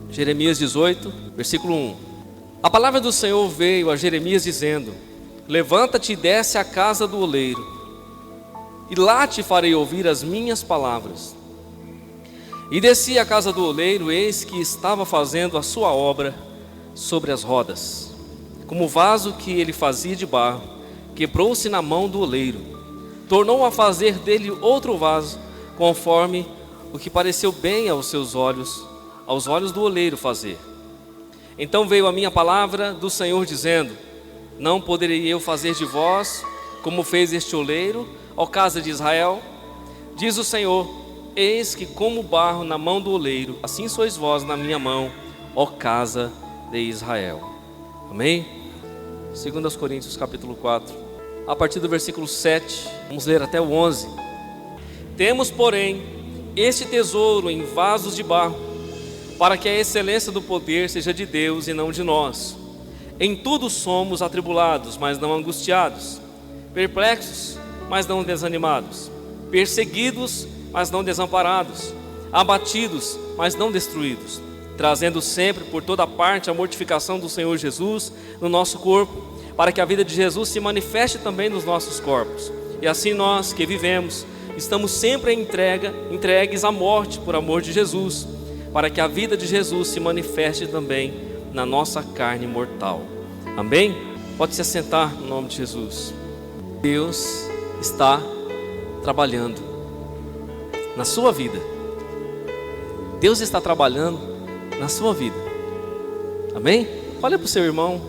Jeremias 18, versículo 1. A palavra do Senhor veio a Jeremias dizendo: levanta-te e desce à casa do oleiro, e lá te farei ouvir as minhas palavras. E desci à casa do oleiro, eis que estava fazendo a sua obra sobre as rodas. Como o vaso que ele fazia de barro, quebrou-se na mão do oleiro. Tornou a fazer dele outro vaso, conforme o que pareceu bem aos seus olhos, aos olhos do oleiro fazer. Então veio a minha palavra do Senhor dizendo: não poderei eu fazer de vós como fez este oleiro, ó casa de Israel? Diz o Senhor: eis que como barro na mão do oleiro, assim sois vós na minha mão, ó casa de Israel. Amém? 2 Coríntios capítulo 4, a partir do versículo 7, vamos ler até o 11. Temos, porém, este tesouro em vasos de barro, para que a excelência do poder seja de Deus e não de nós. Em tudo somos atribulados, mas não angustiados, perplexos, mas não desanimados, perseguidos, mas não desamparados, abatidos, mas não destruídos, trazendo sempre por toda parte a mortificação do Senhor Jesus no nosso corpo, para que a vida de Jesus se manifeste também nos nossos corpos. E assim nós que vivemos, estamos sempre entregues à morte por amor de Jesus, para que a vida de Jesus se manifeste também na nossa carne mortal. Amém? Pode se assentar no nome de Jesus. Deus está trabalhando na sua vida. Deus está trabalhando na sua vida. Amém? Olha para o seu irmão,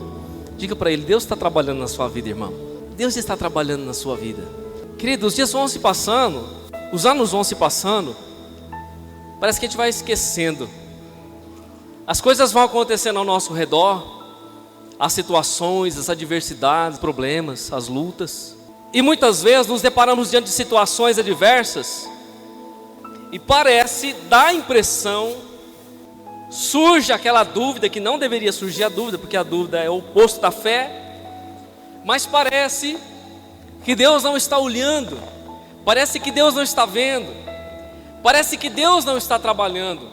diga para ele: Deus está trabalhando na sua vida, irmão. Deus está trabalhando na sua vida. Querido, os dias vão se passando, os anos vão se passando, parece que a gente vai esquecendo. As coisas vão acontecendo ao nosso redor, as situações, as adversidades, os problemas, as lutas. E muitas vezes nos deparamos diante de situações adversas e parece, dá a impressão, surge aquela dúvida que não deveria surgir a dúvida, porque a dúvida é o oposto da fé. Mas parece que Deus não está olhando, parece que Deus não está vendo, parece que Deus não está trabalhando,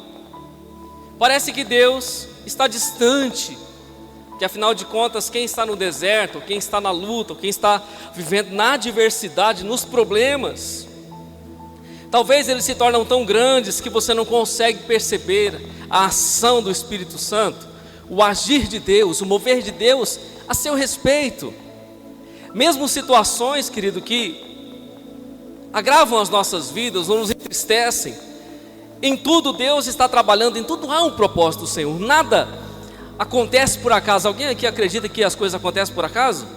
parece que Deus está distante. Que afinal de contas, quem está no deserto, quem está na luta, quem está vivendo na adversidade, nos problemas, talvez eles se tornam tão grandes que você não consegue perceber a ação do Espírito Santo, o agir de Deus, o mover de Deus a seu respeito. Mesmo situações, querido, que agravam as nossas vidas ou nos entristecem, em tudo Deus está trabalhando, em tudo há um propósito do Senhor. Nada acontece por acaso. Alguém aqui acredita que as coisas acontecem por acaso?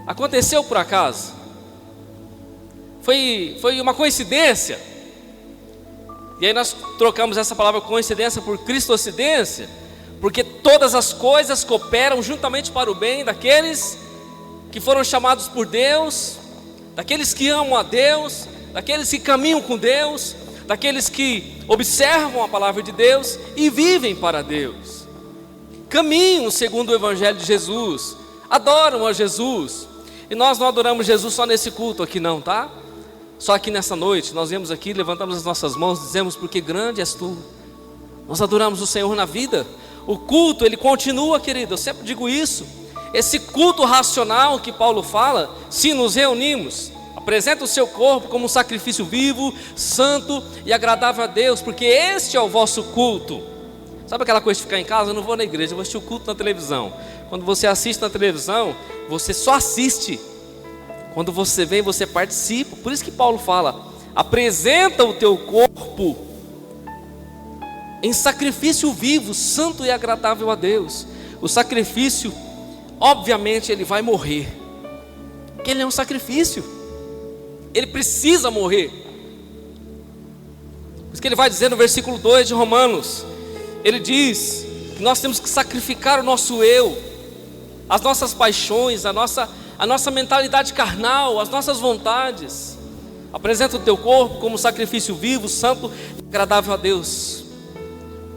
Aconteceu por acaso? Foi uma coincidência? E aí nós trocamos essa palavra coincidência por cristocidência, porque todas as coisas cooperam juntamente para o bem daqueles que foram chamados por Deus, daqueles que amam a Deus, daqueles que caminham com Deus, daqueles que observam a palavra de Deus e vivem para Deus, caminham segundo o Evangelho de Jesus, adoram a Jesus. E nós não adoramos Jesus só nesse culto aqui não, tá? Só aqui nessa noite, nós viemos aqui, levantamos as nossas mãos, dizemos: porque grande és tu. Nós adoramos o Senhor na vida. O culto, ele continua, querido, eu sempre digo isso. Esse culto racional que Paulo fala, se nos reunimos, apresenta o seu corpo como um sacrifício vivo, santo e agradável a Deus, porque este é o vosso culto. Sabe aquela coisa de ficar em casa? Eu não vou na igreja, eu vou assistir o culto na televisão. Quando você assiste na televisão, você só assiste. Quando você vem, você participa. Por isso que Paulo fala: apresenta o teu corpo em sacrifício vivo, santo e agradável a Deus. O sacrifício, obviamente, ele vai morrer, porque ele é um sacrifício, ele precisa morrer. Por isso que ele vai dizer no versículo 2 de Romanos, ele diz que nós temos que sacrificar o nosso eu, as nossas paixões, a nossa mentalidade carnal, as nossas vontades. Apresenta o teu corpo como sacrifício vivo, santo e agradável a Deus.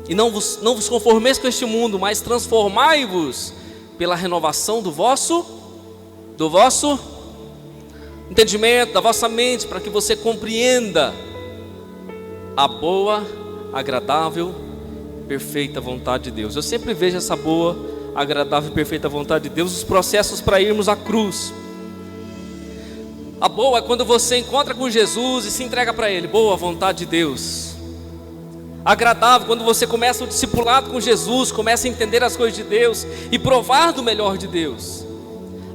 E não vos conformeis com este mundo, mas transformai-vos pela renovação do vosso entendimento, da vossa mente, para que você compreenda a boa, agradável perfeita vontade de Deus. Eu sempre vejo essa boa, agradável e perfeita vontade de Deus, os processos para irmos à cruz. A boa é quando você encontra com Jesus e se entrega para Ele, boa vontade de Deus. Agradável, quando você começa o discipulado com Jesus, começa a entender as coisas de Deus e provar do melhor de Deus.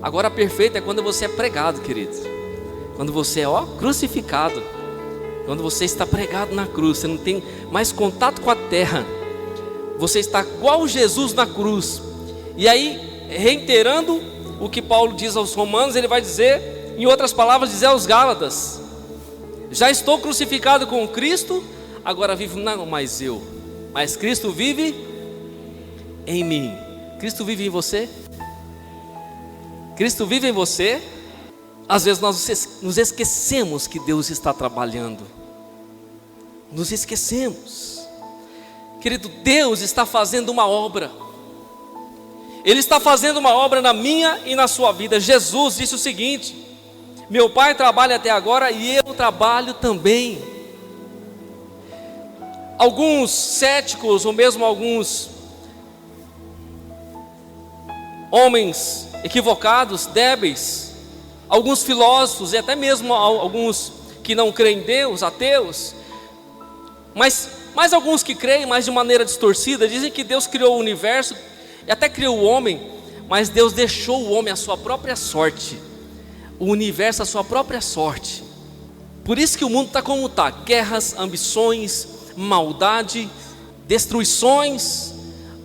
Agora a perfeita é quando você é pregado, querido. Quando você é crucificado. Quando você está pregado na cruz, você não tem mais contato com a terra. Você está igual Jesus na cruz. E aí, reiterando o que Paulo diz aos Romanos, ele vai dizer, em outras palavras, dizer aos Gálatas: já estou crucificado com Cristo, agora vivo não mais eu, mas Cristo vive em mim. Cristo vive em você? Cristo vive em você? Às vezes nós nos esquecemos que Deus está trabalhando. Nos esquecemos. Querido, Deus está fazendo uma obra. Ele está fazendo uma obra na minha e na sua vida. Jesus disse o seguinte: meu Pai trabalha até agora e eu trabalho também. Alguns céticos, ou mesmo alguns homens equivocados, débeis, alguns filósofos e até mesmo alguns que não creem em Deus, ateus, mas alguns que creem, mas de maneira distorcida, dizem que Deus criou o universo e até criou o homem, mas Deus deixou o homem à sua própria sorte, o universo à sua própria sorte. Por isso que o mundo está como está: guerras, ambições, maldade, destruições,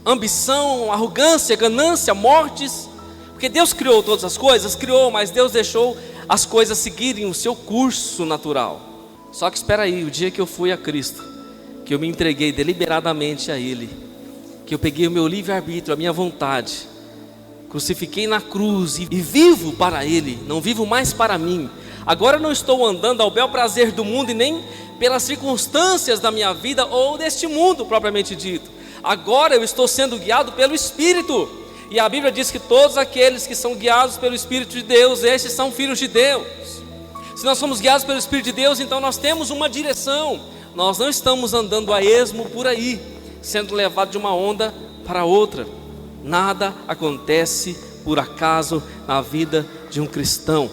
ambição, arrogância, ganância, mortes. Porque Deus criou todas as coisas, criou, mas Deus deixou as coisas seguirem o seu curso natural. Só que espera aí, o dia que eu fui a Cristo, que eu me entreguei deliberadamente a Ele, que eu peguei o meu livre-arbítrio, a minha vontade, crucifiquei na cruz e vivo para Ele, não vivo mais para mim. Agora não estou andando ao bel prazer do mundo e nem pelas circunstâncias da minha vida ou deste mundo propriamente dito. Agora eu estou sendo guiado pelo Espírito. E a Bíblia diz que todos aqueles que são guiados pelo Espírito de Deus, esses são filhos de Deus. Se nós somos guiados pelo Espírito de Deus, então nós temos uma direção. Nós não estamos andando a esmo por aí, sendo levados de uma onda para outra. Nada acontece por acaso na vida de um cristão.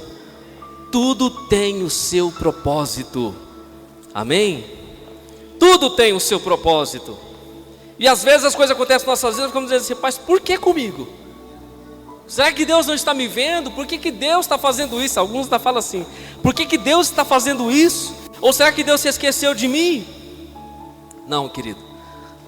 Tudo tem o seu propósito. Amém? Tudo tem o seu propósito. E às vezes as coisas acontecem nas nossas vidas, ficamos dizendo assim: mas por que comigo? Será que Deus não está me vendo? Por que Deus está fazendo isso? Alguns ainda falam assim: por que Deus está fazendo isso? Ou será que Deus se esqueceu de mim? Não, querido,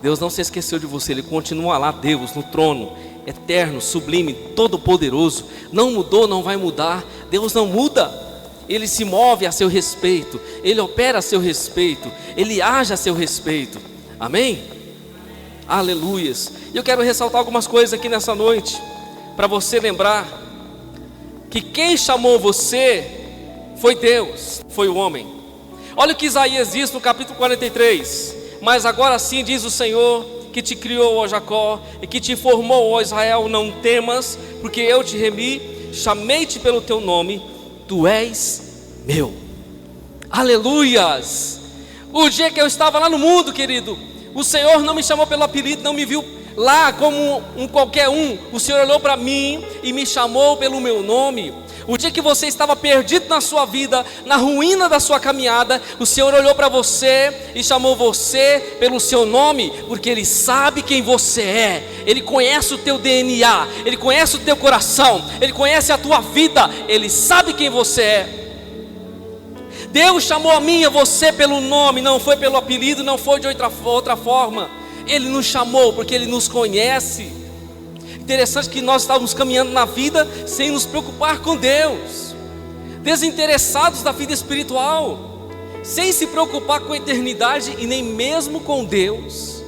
Deus não se esqueceu de você. Ele continua lá, Deus no trono, eterno, sublime, todo poderoso. Não mudou, não vai mudar. Deus não muda. Ele se move a seu respeito, Ele opera a seu respeito, Ele age a seu respeito. Amém? Aleluias. E eu quero ressaltar algumas coisas aqui nessa noite, para você lembrar que quem chamou você foi Deus, foi o homem. Olha o que Isaías diz no capítulo 43: mas agora sim diz o Senhor, que te criou, ó Jacó, e que te formou, ó Israel: não temas, porque eu te remi, chamei-te pelo teu nome, tu és meu. Aleluias. O dia que eu estava lá no mundo, querido, o Senhor não me chamou pelo apelido, não me viu lá como um qualquer um. O Senhor olhou para mim e me chamou pelo meu nome. O dia que você estava perdido na sua vida, na ruína da sua caminhada, o Senhor olhou para você e chamou você pelo seu nome, porque Ele sabe quem você é. Ele conhece o teu DNA, Ele conhece o teu coração, Ele conhece a tua vida, Ele sabe quem você é. Deus chamou a mim e a você pelo nome, não foi pelo apelido, não foi de outra forma. Ele nos chamou porque Ele nos conhece. Interessante que nós estávamos caminhando na vida sem nos preocupar com Deus, desinteressados da vida espiritual, sem se preocupar com a eternidade e nem mesmo com Deus.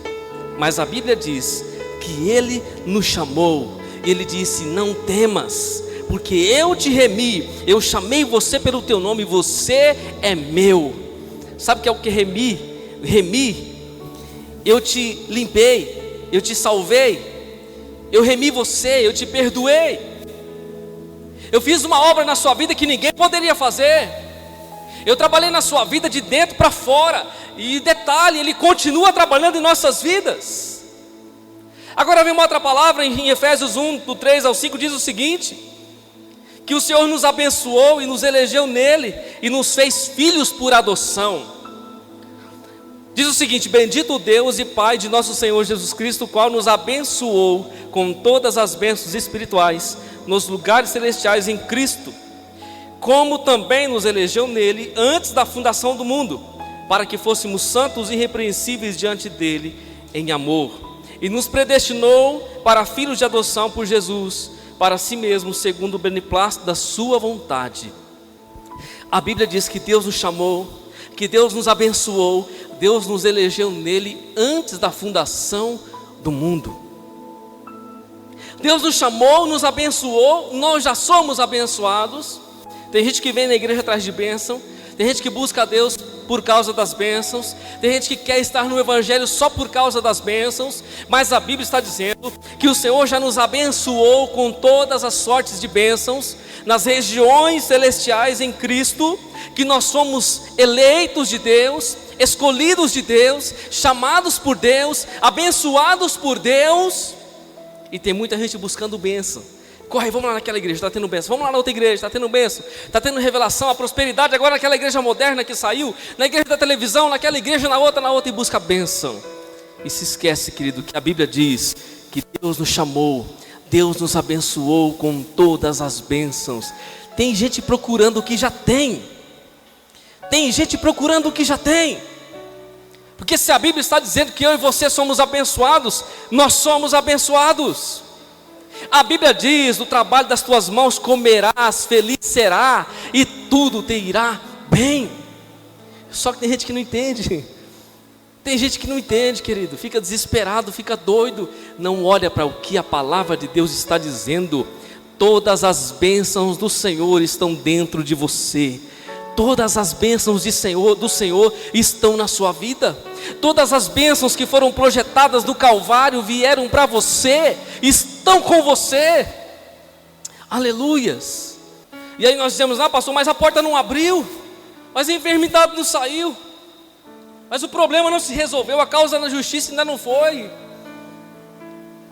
Mas a Bíblia diz que Ele nos chamou. Ele disse: não temas, porque eu te remi, eu chamei você pelo teu nome, você é meu. Sabe o que é o que remi? Remi, eu te limpei, eu te salvei, eu remi você, eu te perdoei. Eu fiz uma obra na sua vida que ninguém poderia fazer. Eu trabalhei na sua vida de dentro para fora. E detalhe, Ele continua trabalhando em nossas vidas. Agora vem uma outra palavra em Efésios 1, do 3 ao 5, diz o seguinte: que o Senhor nos abençoou e nos elegeu nele e nos fez filhos por adoção. Diz o seguinte: bendito o Deus e Pai de nosso Senhor Jesus Cristo, o qual nos abençoou com todas as bênçãos espirituais nos lugares celestiais em Cristo, como também nos elegeu nele antes da fundação do mundo, para que fôssemos santos e irrepreensíveis diante dele em amor, e nos predestinou para filhos de adoção por Jesus, para si mesmo, segundo o beneplácito da sua vontade. A Bíblia diz que Deus nos chamou, que Deus nos abençoou, Deus nos elegeu nele antes da fundação do mundo. Deus nos chamou, nos abençoou, nós já somos abençoados. Tem gente que vem na igreja atrás de bênção, tem gente que busca a Deus por causa das bênçãos, tem gente que quer estar no evangelho só por causa das bênçãos, mas a Bíblia está dizendo que o Senhor já nos abençoou com todas as sortes de bênçãos nas regiões celestiais em Cristo, que nós somos eleitos de Deus, escolhidos de Deus, chamados por Deus, abençoados por Deus. E tem muita gente buscando bênção. Corre, vamos lá naquela igreja, está tendo bênção. Vamos lá na outra igreja, está tendo bênção. Está tendo revelação, a prosperidade agora naquela igreja moderna que saiu, na igreja da televisão, naquela igreja, na outra, e busca bênção. E se esquece, querido, que a Bíblia diz que Deus nos chamou, Deus nos abençoou com todas as bênçãos. Tem gente procurando o que já tem. Tem gente procurando o que já tem. Porque se a Bíblia está dizendo que eu e você somos abençoados, nós somos abençoados. A Bíblia diz: do trabalho das tuas mãos comerás, feliz será, e tudo te irá bem. Só que tem gente que não entende. Tem gente que não entende, querido, fica desesperado, fica doido, não olha para o que a palavra de Deus está dizendo. Todas as bênçãos do Senhor estão dentro de você. Todas as bênçãos do Senhor estão na sua vida. Todas as bênçãos que foram projetadas no Calvário vieram para você, estão com você. Aleluias. E aí nós dizemos: ah, pastor, mas a porta não abriu, mas a enfermidade não saiu, mas o problema não se resolveu, a causa na justiça ainda não foi.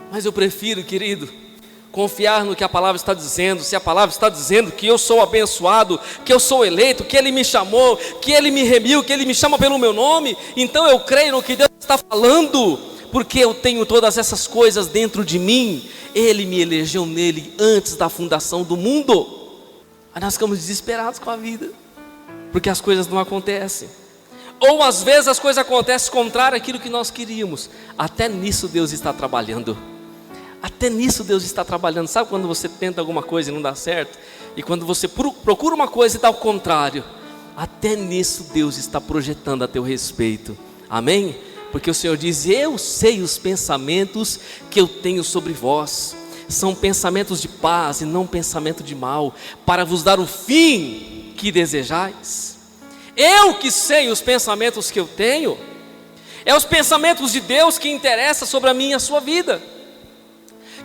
Mas eu prefiro, querido, confiar no que a palavra está dizendo. Se a palavra está dizendo que eu sou abençoado, que eu sou eleito, que Ele me chamou, que Ele me remiu, que Ele me chama pelo meu nome, então eu creio no que Deus está falando, porque eu tenho todas essas coisas dentro de mim. Ele me elegeu nele antes da fundação do mundo. Mas nós ficamos desesperados com a vida, porque as coisas não acontecem, ou às vezes as coisas acontecem contrário àquilo que nós queríamos. Até nisso Deus está trabalhando. Até nisso Deus está trabalhando. Sabe quando você tenta alguma coisa e não dá certo? E quando você procura uma coisa e dá o contrário? Até nisso Deus está projetando a teu respeito. Amém? Porque o Senhor diz: eu sei os pensamentos que eu tenho sobre vós. São pensamentos de paz e não pensamento de mal, para vos dar o fim que desejais. Eu que sei os pensamentos que eu tenho. É os pensamentos de Deus que interessam sobre a minha e a sua vida.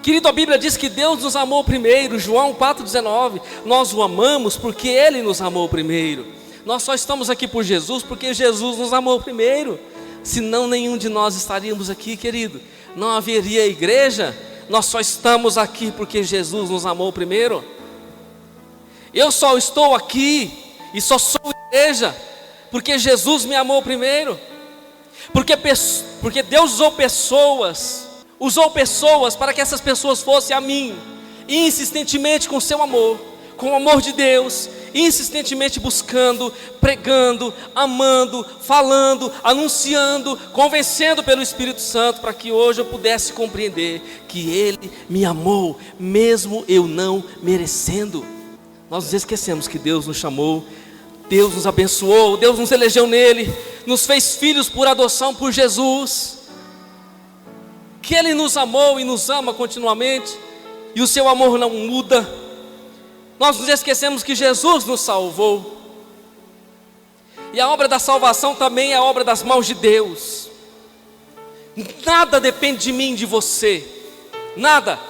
Querido, a Bíblia diz que Deus nos amou primeiro. João 4,19. Nós o amamos porque Ele nos amou primeiro. Nós só estamos aqui por Jesus porque Jesus nos amou primeiro. Senão nenhum de nós estaríamos aqui, querido. Não haveria igreja. Nós só estamos aqui porque Jesus nos amou primeiro. Eu só estou aqui e só sou igreja porque Jesus me amou primeiro. Porque Deus usou pessoas para que essas pessoas fossem a mim, insistentemente com seu amor, com o amor de Deus, insistentemente buscando, pregando, amando, falando, anunciando, convencendo pelo Espírito Santo, para que hoje eu pudesse compreender que Ele me amou, mesmo eu não merecendo. Nós nos esquecemos que Deus nos chamou, Deus nos abençoou, Deus nos elegeu nele, nos fez filhos por adoção por Jesus, que Ele nos amou e nos ama continuamente, e o seu amor não muda. Nós nos esquecemos que Jesus nos salvou, e a obra da salvação também é a obra das mãos de Deus. Nada depende de mim, de você, nada.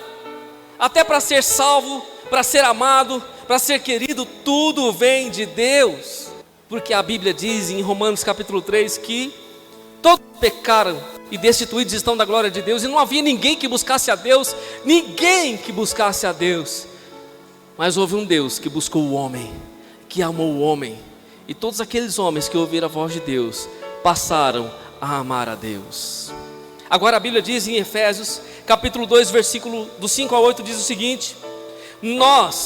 Até para ser salvo, para ser amado, para ser querido, tudo vem de Deus. Porque a Bíblia diz em Romanos capítulo 3 que todos pecaram e destituídos estão da glória de Deus, e não havia ninguém que buscasse a Deus, ninguém que buscasse a Deus, mas houve um Deus que buscou o homem, que amou o homem, e todos aqueles homens que ouviram a voz de Deus, passaram a amar a Deus. Agora a Bíblia diz em Efésios, capítulo 2, versículo do 5 a 8, diz o seguinte: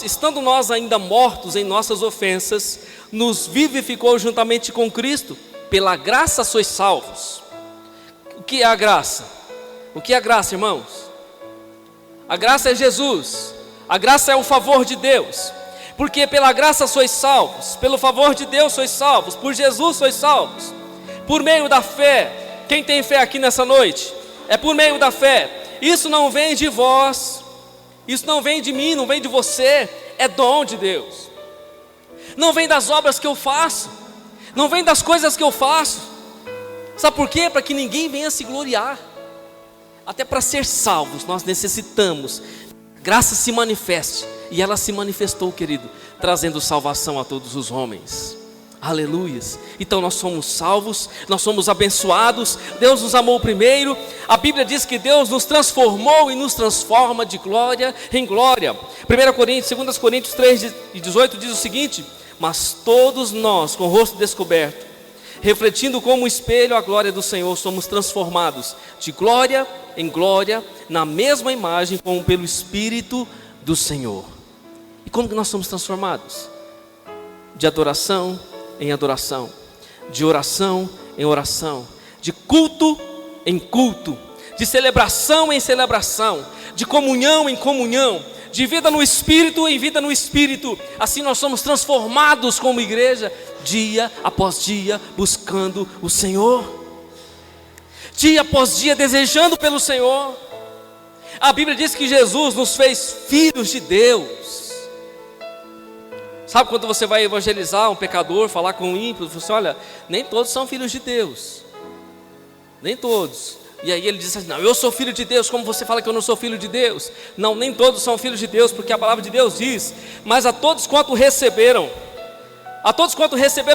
estando nós ainda mortos em nossas ofensas, nos vivificou juntamente com Cristo, pela graça sois salvos. O que é a graça? O que é a graça, irmãos? A graça é Jesus, a graça é o favor de Deus, porque pela graça sois salvos, pelo favor de Deus sois salvos, por Jesus sois salvos, por meio da fé. Quem tem fé aqui nessa noite? É por meio da fé. Isso não vem de vós, isso não vem de mim, não vem de você, é dom de Deus. Não vem das obras que eu faço, não vem das coisas que eu faço. Sabe por quê? Para que ninguém venha se gloriar. Até para ser salvos nós necessitamos que a graça se manifeste, e ela se manifestou, querido, trazendo salvação a todos os homens. Aleluias. Então nós somos salvos, nós somos abençoados. Deus nos amou primeiro. A Bíblia diz que Deus nos transformou e nos transforma de glória em glória. 2 Coríntios 3:18 diz o seguinte: mas todos nós, com o rosto descoberto, refletindo como um espelho a glória do Senhor, somos transformados de glória em glória, na mesma imagem, como pelo Espírito do Senhor. E como que nós somos transformados? De adoração em adoração, de oração em oração, de culto em culto, de celebração em celebração, de comunhão em comunhão, de vida no Espírito em vida no Espírito. Assim nós somos transformados como igreja, dia após dia, buscando o Senhor, dia após dia, desejando pelo Senhor. A Bíblia diz que Jesus nos fez filhos de Deus. Sabe quando você vai evangelizar um pecador, falar com um ímpio, você olha, nem todos são filhos de Deus, nem todos. E aí ele diz assim: não, eu sou filho de Deus. Como você fala que eu não sou filho de Deus? Não, nem todos são filhos de Deus, porque a palavra de Deus diz: mas a todos quanto receberam,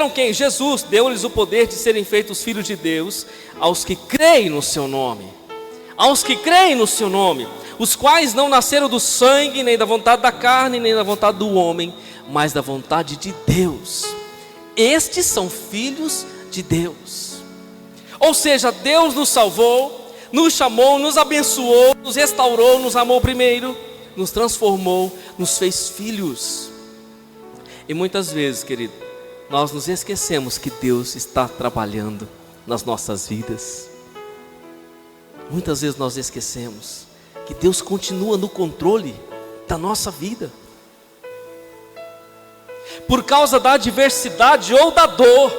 quem? Jesus deu-lhes o poder de serem feitos filhos de Deus, aos que creem no seu nome, aos que creem no seu nome, os quais não nasceram do sangue, nem da vontade da carne, nem da vontade do homem, mas da vontade de Deus. Estes são filhos de Deus. Ou seja, Deus nos salvou, nos chamou, nos abençoou, nos restaurou, nos amou primeiro, nos transformou, nos fez filhos. E muitas vezes, querido, nós nos esquecemos que Deus está trabalhando nas nossas vidas. Muitas vezes nós esquecemos que Deus continua no controle da nossa vida. Por causa da adversidade ou da dor.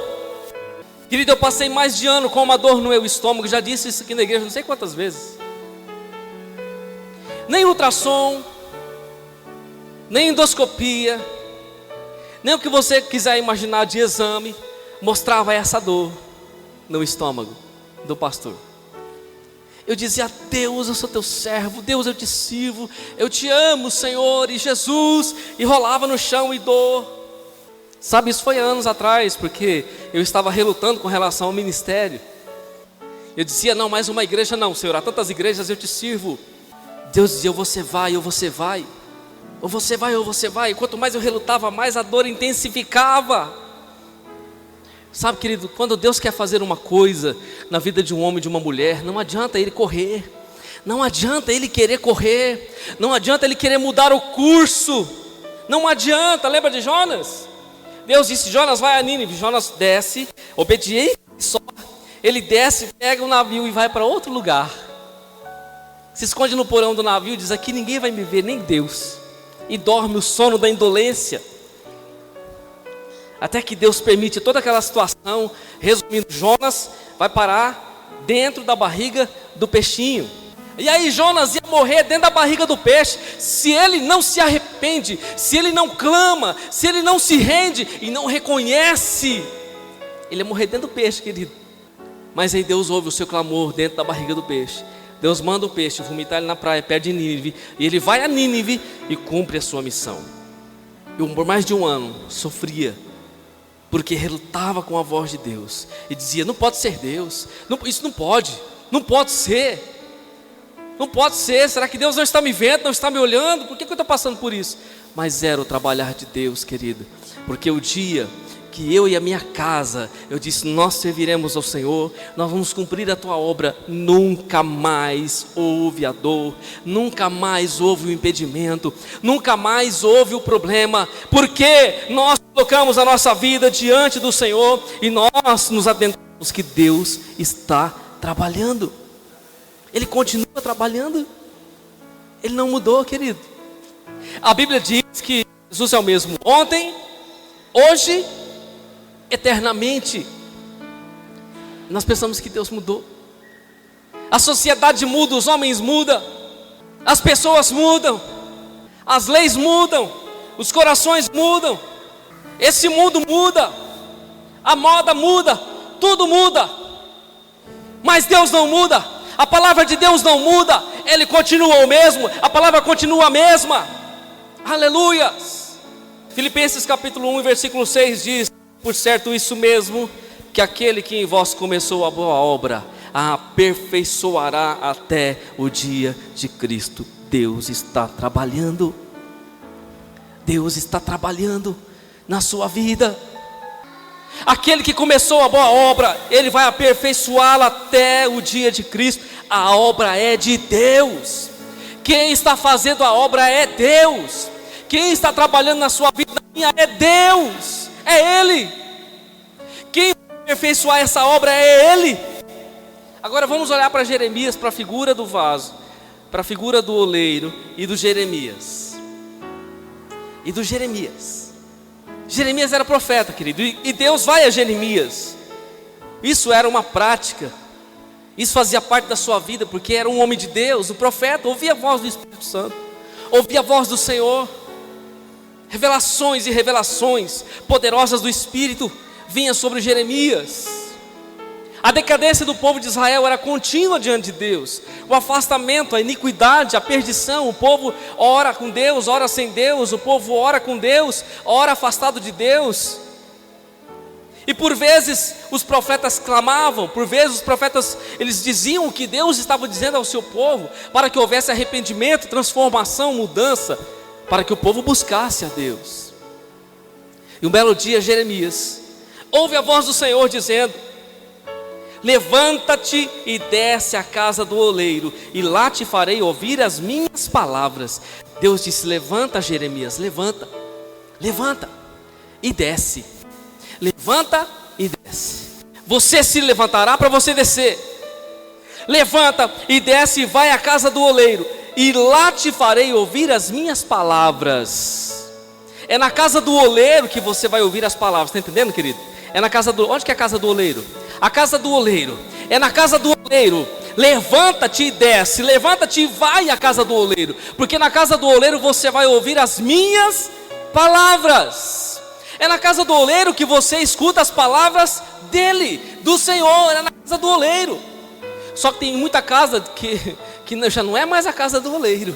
Querido, eu passei mais de ano com uma dor no meu estômago. Já disse isso aqui na igreja não sei quantas vezes. Nem ultrassom, nem endoscopia, nem o que você quiser imaginar de exame mostrava essa dor no estômago do pastor. Eu dizia: Deus, eu sou teu servo, Deus, eu te sirvo, eu te amo, Senhor, e Jesus, e rolava no chão e dor. Sabe, isso foi anos atrás, porque eu estava relutando com relação ao ministério. Eu dizia: não, mais uma igreja não, Senhor, há tantas igrejas, eu te sirvo. Deus dizia: ou você vai, ou você vai, ou você vai, ou você vai. E quanto mais eu relutava, mais a dor intensificava. Sabe, querido, quando Deus quer fazer uma coisa na vida de um homem e de uma mulher, não adianta ele correr, não adianta ele querer correr, não adianta ele querer mudar o curso, não adianta. Lembra de Jonas? Deus disse: Jonas, vai a Nínive. Jonas desce, obediente só. Ele desce, pega um navio e vai para outro lugar. Se esconde no porão do navio e diz: aqui ninguém vai me ver, nem Deus. E dorme o sono da indolência. Até que Deus permite toda aquela situação. Resumindo, Jonas vai parar dentro da barriga do peixinho. E aí Jonas ia morrer dentro da barriga do peixe, se ele não se arrepende, se ele não clama, se ele não se rende e não reconhece. Ele ia morrer dentro do peixe, querido. Mas aí Deus ouve o seu clamor dentro da barriga do peixe. Deus manda o peixe vomitar ele na praia, perto de Nínive. E ele vai a Nínive e cumpre a sua missão. E por mais de um ano sofria, porque relutava com a voz de Deus e dizia: não pode ser Deus, não, isso não pode. Não pode ser. Não pode ser. Será que Deus não está me vendo, não está me olhando? Por que eu estou passando por isso? Mas era o trabalhar de Deus, querido. Porque o dia que eu e a minha casa, eu disse, nós serviremos ao Senhor, nós vamos cumprir a tua obra, nunca mais houve a dor, nunca mais houve o impedimento, nunca mais houve o problema, porque nós colocamos a nossa vida diante do Senhor e nós nos atentamos que Deus está trabalhando. Ele continua trabalhando. Ele não mudou, querido. A Bíblia diz que Jesus é o mesmo ontem, hoje, eternamente. Nós pensamos que Deus mudou. A sociedade muda, os homens mudam, as pessoas mudam, as leis mudam, os corações mudam, esse mundo muda, a moda muda, tudo muda, mas Deus não muda. A palavra de Deus não muda, Ele continua o mesmo, a palavra continua a mesma. Aleluia. Filipenses capítulo 1 versículo 6 diz: por certo isso mesmo, que aquele que em vós começou a boa obra, a aperfeiçoará até o dia de Cristo. Deus está trabalhando. Deus está trabalhando na sua vida. Aquele que começou a boa obra, Ele vai aperfeiçoá-la até o dia de Cristo. A obra é de Deus. Quem está fazendo a obra é Deus. Quem está trabalhando na sua vida é Deus. É Ele. Quem vai aperfeiçoar essa obra é Ele. Agora vamos olhar para Jeremias, para a figura do vaso, para a figura do oleiro e do Jeremias. E do Jeremias. Jeremias era profeta, querido, e Deus vai a Jeremias. Isso era uma prática, isso fazia parte da sua vida, porque era um homem de Deus, o profeta ouvia a voz do Espírito Santo, ouvia a voz do Senhor. Revelações e revelações poderosas do Espírito vinham sobre Jeremias. A decadência do povo de Israel era contínua diante de Deus. O afastamento, a iniquidade, a perdição. O povo ora com Deus, ora sem Deus. O povo ora com Deus, ora afastado de Deus. E por vezes os profetas clamavam, por vezes os profetas eles diziam o que Deus estava dizendo ao seu povo, para que houvesse arrependimento, transformação, mudança, para que o povo buscasse a Deus. E um belo dia Jeremias ouve a voz do Senhor dizendo: levanta-te e desce à casa do oleiro, e lá te farei ouvir as minhas palavras. Deus disse: levanta, Jeremias, levanta, levanta e desce. Levanta e desce. Você se levantará para você descer. Levanta e desce e vai à casa do oleiro, e lá te farei ouvir as minhas palavras. É na casa do oleiro que você vai ouvir as palavras, está entendendo, querido? É na casa do... Onde que é a casa do oleiro? A casa do oleiro, é na casa do oleiro. Levanta-te e desce, levanta-te e vai à casa do oleiro, porque na casa do oleiro você vai ouvir as minhas palavras. É na casa do oleiro que você escuta as palavras dele, do Senhor. É na casa do oleiro. Só que tem muita casa que já não é mais a casa do oleiro,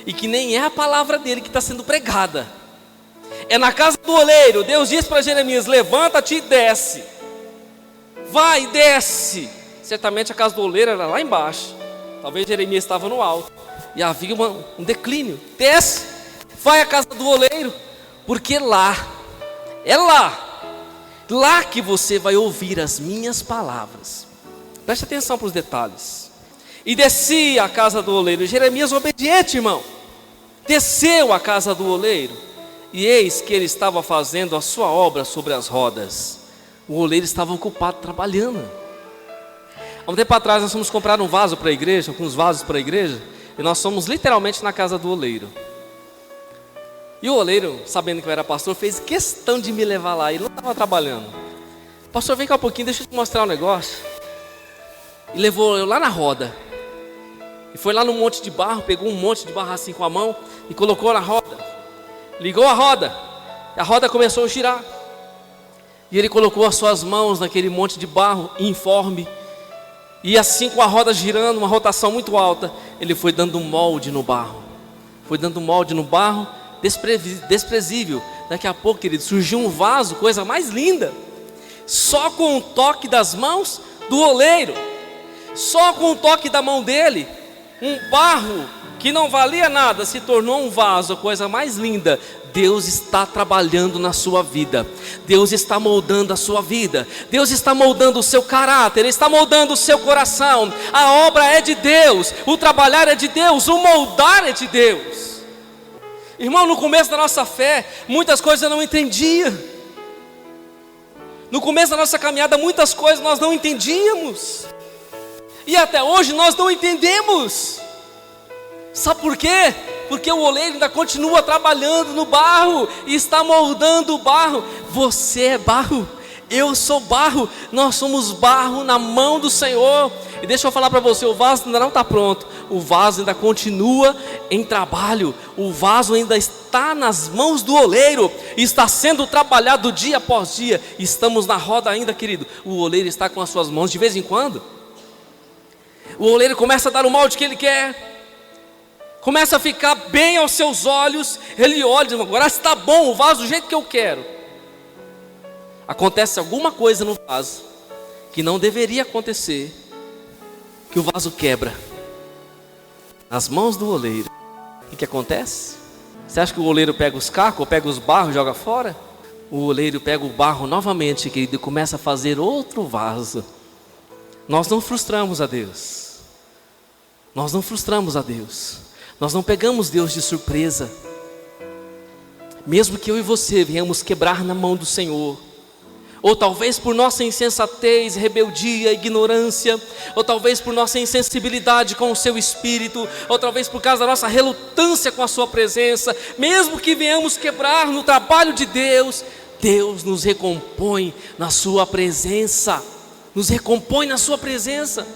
e que nem é a palavra dele que está sendo pregada. É na casa do oleiro. Deus diz para Jeremias: levanta-te e desce. Vai e desce. Certamente a casa do oleiro era lá embaixo. Talvez Jeremias estava no alto e havia um declínio. Desce, vai à casa do oleiro, porque lá, é lá que você vai ouvir as minhas palavras. Preste atenção para os detalhes. E descia à casa do oleiro. Jeremias obediente, irmão, desceu à casa do oleiro, e eis que ele estava fazendo a sua obra sobre as rodas. O oleiro estava ocupado trabalhando. Há um tempo atrás nós fomos comprar um vaso para a igreja, alguns vasos para a igreja, e nós fomos literalmente na casa do oleiro. E o oleiro, sabendo que eu era pastor, fez questão de me levar lá. Ele não estava trabalhando. Pastor, vem cá um pouquinho, deixa eu te mostrar um negócio. E levou eu lá na roda. E foi lá no monte de barro, pegou um monte de barro assim com a mão e colocou na roda. Ligou a roda começou a girar. E ele colocou as suas mãos naquele monte de barro informe. E assim, com a roda girando, uma rotação muito alta, ele foi dando um molde no barro. Foi dando um molde no barro, desprezível. Daqui a pouco, querido, surgiu um vaso, coisa mais linda, só com o toque das mãos do oleiro. Só com o toque da mão dele, um barro que não valia nada se tornou um vaso, a coisa mais linda. Deus está trabalhando na sua vida, Deus está moldando a sua vida, Deus está moldando o seu caráter, Ele está moldando o seu coração. A obra é de Deus, o trabalhar é de Deus, o moldar é de Deus. Irmão, no começo da nossa fé, muitas coisas eu não entendia. No começo da nossa caminhada, muitas coisas nós não entendíamos. E até hoje nós não entendemos. Sabe por quê? Porque o oleiro ainda continua trabalhando no barro e está moldando o barro. Você é barro, eu sou barro, nós somos barro na mão do Senhor. E deixa eu falar para você, o vaso ainda não está pronto, o vaso ainda continua em trabalho, o vaso ainda está nas mãos do oleiro, está sendo trabalhado dia após dia. Estamos na roda ainda, querido. O oleiro está com as suas mãos. De vez em quando o oleiro começa a dar o molde que ele quer, começa a ficar bem aos seus olhos. Ele olha e diz: agora está bom o vaso do jeito que eu quero. Acontece alguma coisa no vaso que não deveria acontecer, que o vaso quebra nas mãos do oleiro. O que acontece? Você acha que o oleiro pega os cacos, ou pega os barros e joga fora? O oleiro pega o barro novamente, querido, e começa a fazer outro vaso. Nós não frustramos a Deus. Nós não frustramos a Deus. Nós não pegamos Deus de surpresa. Mesmo que eu e você venhamos quebrar na mão do Senhor, ou talvez por nossa insensatez, rebeldia, ignorância, ou talvez por nossa insensibilidade com o seu Espírito, ou talvez por causa da nossa relutância com a sua presença, mesmo que venhamos quebrar no trabalho de Deus, Deus nos recompõe na sua presença, nos recompõe na sua presença.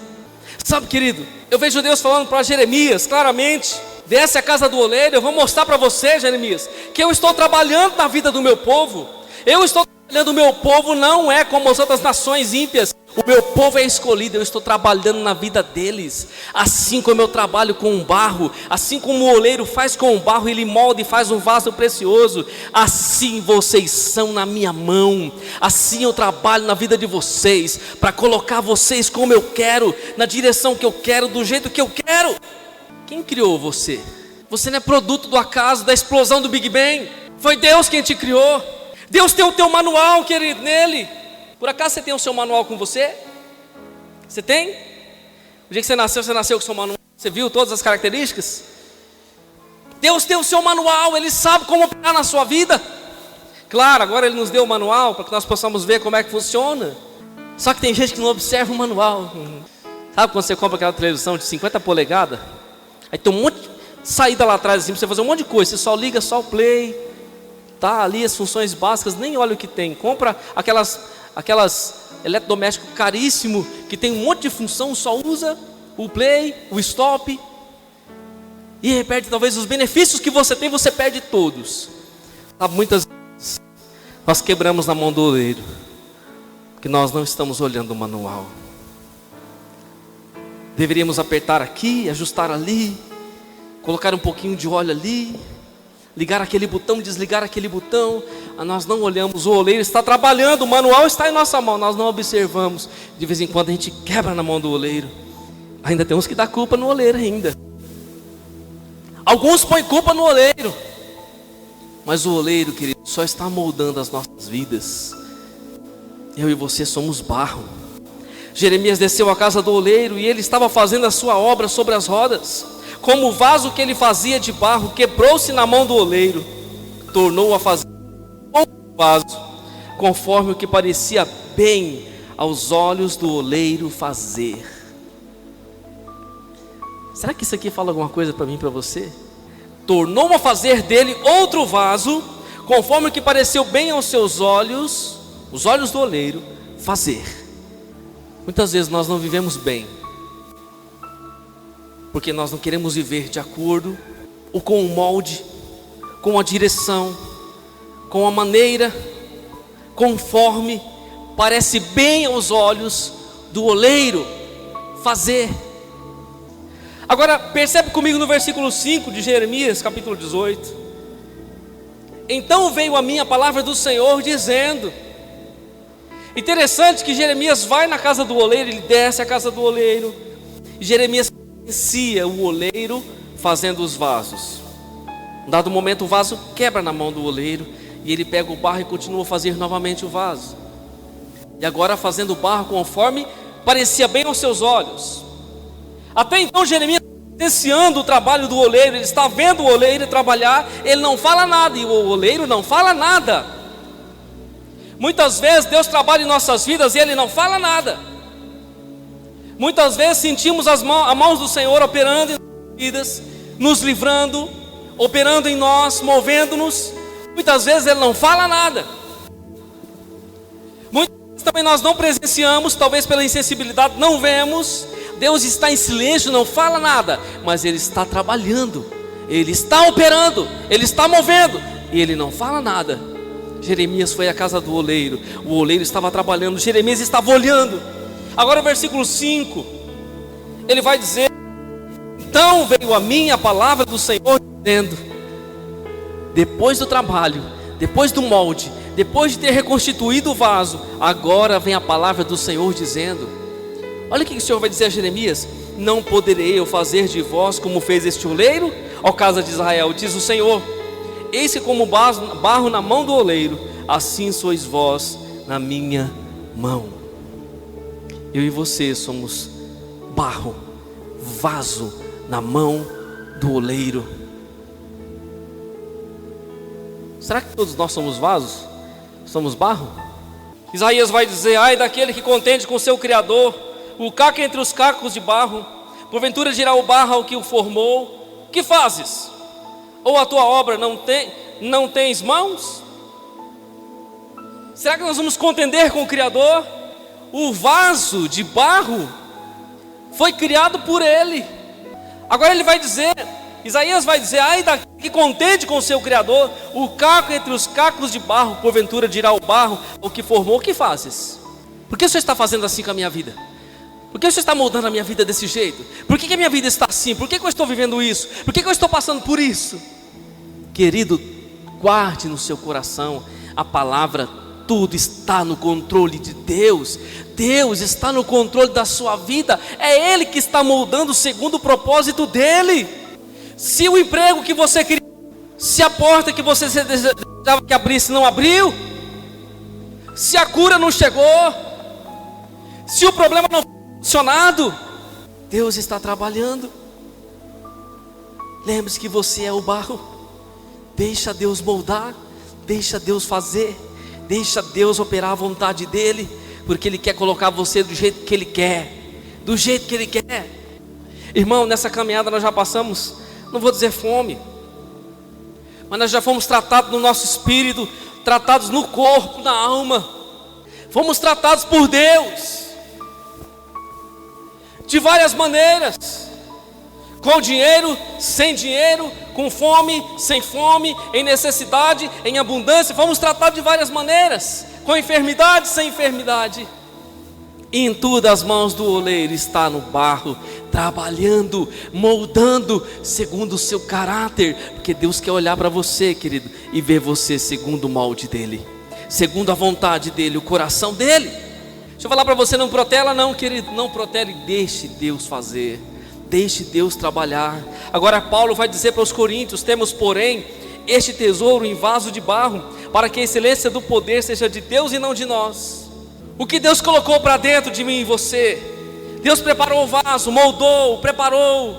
Sabe, querido, eu vejo Deus falando para Jeremias claramente: desce a casa do oleiro, eu vou mostrar para você, Jeremias, que eu estou trabalhando na vida do meu povo. Eu estou trabalhando, o meu povo não é como as outras nações ímpias. O meu povo é escolhido, eu estou trabalhando na vida deles. Assim como eu trabalho com um barro, assim como o oleiro faz com o barro, ele molda e faz um vaso precioso, assim vocês são na minha mão. Assim eu trabalho na vida de vocês, para colocar vocês como eu quero, na direção que eu quero, do jeito que eu quero. Quem criou você? Você não é produto do acaso, da explosão do Big Bang. Foi Deus quem te criou. Deus tem o teu manual, querido, nele. Por acaso você tem o seu manual com você? Você tem? O dia que você nasceu com o seu manual. Você viu todas as características? Deus tem o seu manual, Ele sabe como operar na sua vida. Claro, agora Ele nos deu o manual para que nós possamos ver como é que funciona. Só que tem gente que não observa o manual. Sabe quando você compra aquela televisão de 50 polegadas? Aí tem um monte de saída lá atrás assim, para você fazer um monte de coisa. Você só liga só o play, tá ali as funções básicas, nem olha o que tem. Compra aquelas eletrodomésticos caríssimo, que tem um monte de função, só usa o play, o stop, e perde talvez os benefícios que você tem, você perde todos. Sabe, muitas vezes nós quebramos na mão do oleiro, porque nós não estamos olhando o manual. Deveríamos apertar aqui, ajustar ali, colocar um pouquinho de óleo ali, ligar aquele botão, desligar aquele botão. Nós não olhamos, o oleiro está trabalhando, o manual está em nossa mão, nós não observamos. De vez em quando a gente quebra na mão do oleiro. Ainda temos que dar culpa no oleiro ainda. Alguns põem culpa no oleiro, mas o oleiro, querido, só está moldando as nossas vidas. Eu e você somos barro. Jeremias desceu à casa do oleiro e ele estava fazendo a sua obra sobre as rodas. Como o vaso que ele fazia de barro quebrou-se na mão do oleiro, tornou a fazer um vaso, conforme o que parecia bem aos olhos do oleiro fazer. Será que isso aqui fala alguma coisa para mim e para você? Tornou a fazer dele outro vaso, conforme o que pareceu bem aos seus olhos, os olhos do oleiro, fazer. Muitas vezes nós não vivemos bem, porque nós não queremos viver de acordo, ou com o molde, com a direção, com a maneira, conforme parece bem aos olhos do oleiro fazer. Agora percebe comigo no versículo 5 de Jeremias, capítulo 18. Então veio a mim a palavra do Senhor dizendo. Interessante que Jeremias vai na casa do oleiro, ele desce à casa do oleiro, E Jeremias conhecia o oleiro fazendo os vasos. Em dado momento o vaso quebra na mão do oleiro, e ele pega o barro e continua a fazer novamente o vaso. E agora fazendo o barro conforme parecia bem aos seus olhos. Até então Jeremias presenciando o trabalho do oleiro, ele está vendo o oleiro trabalhar, ele não fala nada, e o oleiro não fala nada. Muitas vezes Deus trabalha em nossas vidas e Ele não fala nada. Muitas vezes sentimos as mãos do Senhor operando em nossas vidas, nos livrando, operando em nós, movendo-nos. Muitas vezes Ele não fala nada. Muitas vezes também nós não presenciamos, talvez pela insensibilidade, não vemos. Deus está em silêncio, não fala nada, mas Ele está trabalhando, Ele está operando, Ele está movendo, e Ele não fala nada. Jeremias foi à casa do oleiro, o oleiro estava trabalhando, Jeremias estava olhando. Agora o versículo 5, ele vai dizer: então veio a mim a palavra do Senhor dizendo, depois do trabalho, depois do molde, depois de ter reconstituído o vaso, agora vem a palavra do Senhor dizendo, olha o que o Senhor vai dizer a Jeremias: não poderei eu fazer de vós como fez este oleiro, ó casa de Israel, diz o Senhor, eis que como barro na mão do oleiro, assim sois vós na minha mão. Eu e você somos barro, vaso na mão do oleiro. Será que todos nós somos vasos? Somos barro? Isaías vai dizer: ai daquele que contende com seu Criador, o caco entre os cacos de barro, porventura dirá o barro ao que o formou, que fazes? Ou a tua obra não tens mãos? Será que nós vamos contender com o Criador? O vaso de barro foi criado por Ele. Agora ele vai dizer, Isaías vai dizer: ai daquele que contende com o seu Criador, o caco entre os cacos de barro, porventura dirá o barro ao que formou, que fazes? Por que o Senhor está fazendo assim com a minha vida? Por que o Senhor está moldando a minha vida desse jeito? Por que a minha vida está assim? Por que eu estou vivendo isso? Por que eu estou passando por isso? Querido, guarde no seu coração a palavra: tudo está no controle de Deus. Deus está no controle da sua vida. É Ele que está moldando segundo o propósito dEle. Se o emprego que você queria, se a porta que você desejava que abrisse não abriu, se a cura não chegou, se o problema não foi solucionado, Deus está trabalhando. Lembre-se que você é o barro. Deixa Deus moldar, deixa Deus fazer, deixa Deus operar a vontade dEle, porque Ele quer colocar você do jeito que Ele quer, do jeito que Ele quer. Irmão, nessa caminhada nós já passamos, não vou dizer fome, mas nós já fomos tratados no nosso espírito, tratados no corpo, na alma, fomos tratados por Deus, de várias maneiras, com dinheiro, sem dinheiro, com fome, sem fome, em necessidade, em abundância, fomos tratados de várias maneiras, com enfermidade, sem enfermidade. E em tudo as mãos do oleiro está no barro, trabalhando, moldando segundo o seu caráter, porque Deus quer olhar para você, querido, e ver você segundo o molde dEle, segundo a vontade dEle, o coração dEle. Deixa eu falar para você, não protela não, querido, não protele, deixe Deus fazer, deixe Deus trabalhar. Agora Paulo vai dizer para os coríntios: temos porém este tesouro em vaso de barro, para que a excelência do poder seja de Deus e não de nós. O que Deus colocou para dentro de mim e você, Deus preparou o vaso, moldou, preparou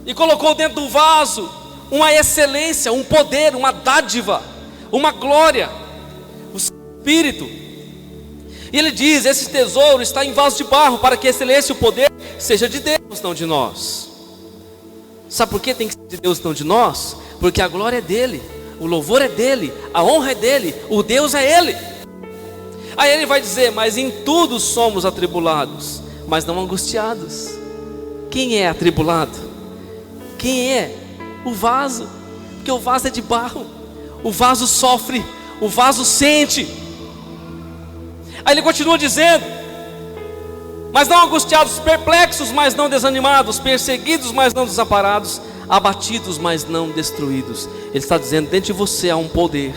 e colocou dentro do vaso uma excelência, um poder, uma dádiva, uma glória, o Espírito. E ele diz: esse tesouro está em vaso de barro, para que a excelência e o poder seja de Deus, não de nós. Sabe por que tem que ser de Deus, não de nós? Porque a glória é dEle, o louvor é dEle, a honra é dEle, o Deus é Ele. Aí ele vai dizer: mas em tudo somos atribulados, mas não angustiados. Quem é atribulado? Quem é? O vaso, porque o vaso é de barro, o vaso sofre, o vaso sente. Aí ele continua dizendo: mas não angustiados, perplexos, mas não desanimados, perseguidos, mas não desamparados, abatidos, mas não destruídos. Ele está dizendo: dentro de você há um poder,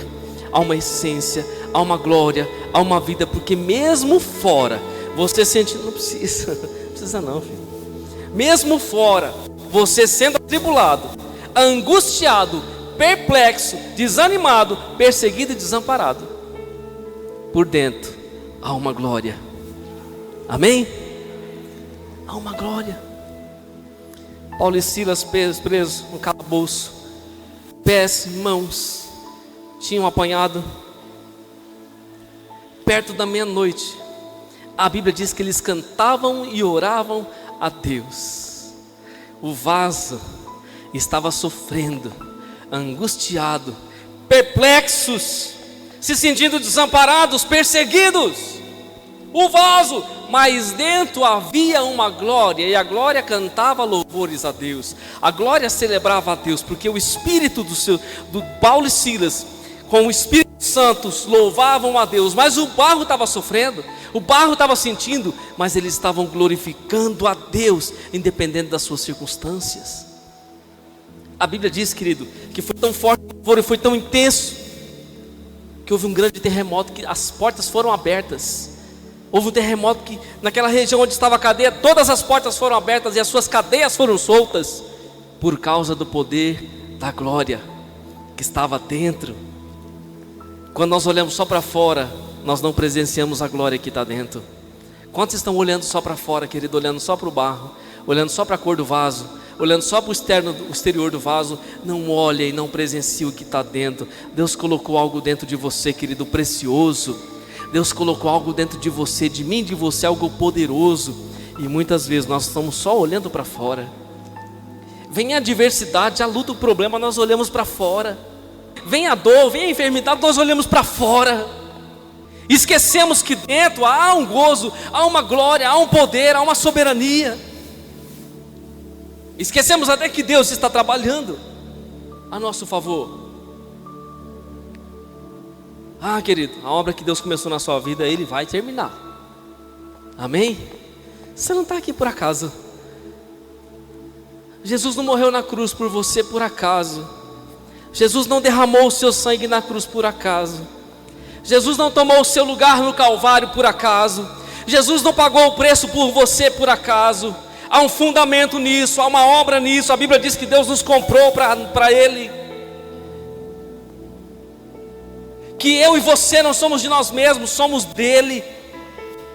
há uma essência, há uma glória, há uma vida, porque mesmo fora, você sente, não precisa não, filho. mesmo fora, você sendo atribulado, angustiado, perplexo, desanimado, perseguido e desamparado, por dentro há uma glória. Amém? Há uma glória. Paulo e Silas presos no calabouço, pés e mãos tinham apanhado. Perto da meia-noite, a Bíblia diz que eles cantavam e oravam a Deus. O vaso estava sofrendo, angustiado, perplexos, se sentindo desamparados, perseguidos. O vaso, mas dentro havia uma glória, e a glória cantava louvores a Deus, a glória celebrava a Deus, porque o Espírito do Paulo e Silas, com o Espírito Santo, louvavam a Deus. Mas o barro estava sofrendo, o barro estava sentindo, mas eles estavam glorificando a Deus, independente das suas circunstâncias. A Bíblia diz, querido, que foi tão forte, foi tão intenso, que houve um grande terremoto, que as portas foram abertas. Houve um terremoto que naquela região onde estava a cadeia, todas as portas foram abertas e as suas cadeias foram soltas, por causa do poder da glória que estava dentro. Quando nós olhamos só para fora, nós não presenciamos a glória que está dentro. Quantos estão olhando só para fora, querido, olhando só para o barro, olhando só para a cor do vaso, olhando só para o exterior do vaso? Não olha e não presencia o que está dentro. Deus colocou algo dentro de você, querido, precioso. Deus colocou algo dentro de você, de mim, de você, algo poderoso. E muitas vezes nós estamos só olhando para fora. Vem a adversidade, a luta, o problema, nós olhamos para fora. Vem a dor, vem a enfermidade, nós olhamos para fora. Esquecemos que dentro há um gozo, há uma glória, há um poder, há uma soberania. Esquecemos até que Deus está trabalhando a nosso favor. Ah, querido, a obra que Deus começou na sua vida, Ele vai terminar. Amém? Você não está aqui por acaso. Jesus não morreu na cruz por você por acaso. Jesus não derramou o seu sangue na cruz por acaso. Jesus não tomou o seu lugar no Calvário por acaso. Jesus não pagou o preço por você por acaso. Há um fundamento nisso, há uma obra nisso. A Bíblia diz que Deus nos comprou para Ele. Que eu e você não somos de nós mesmos, somos dele.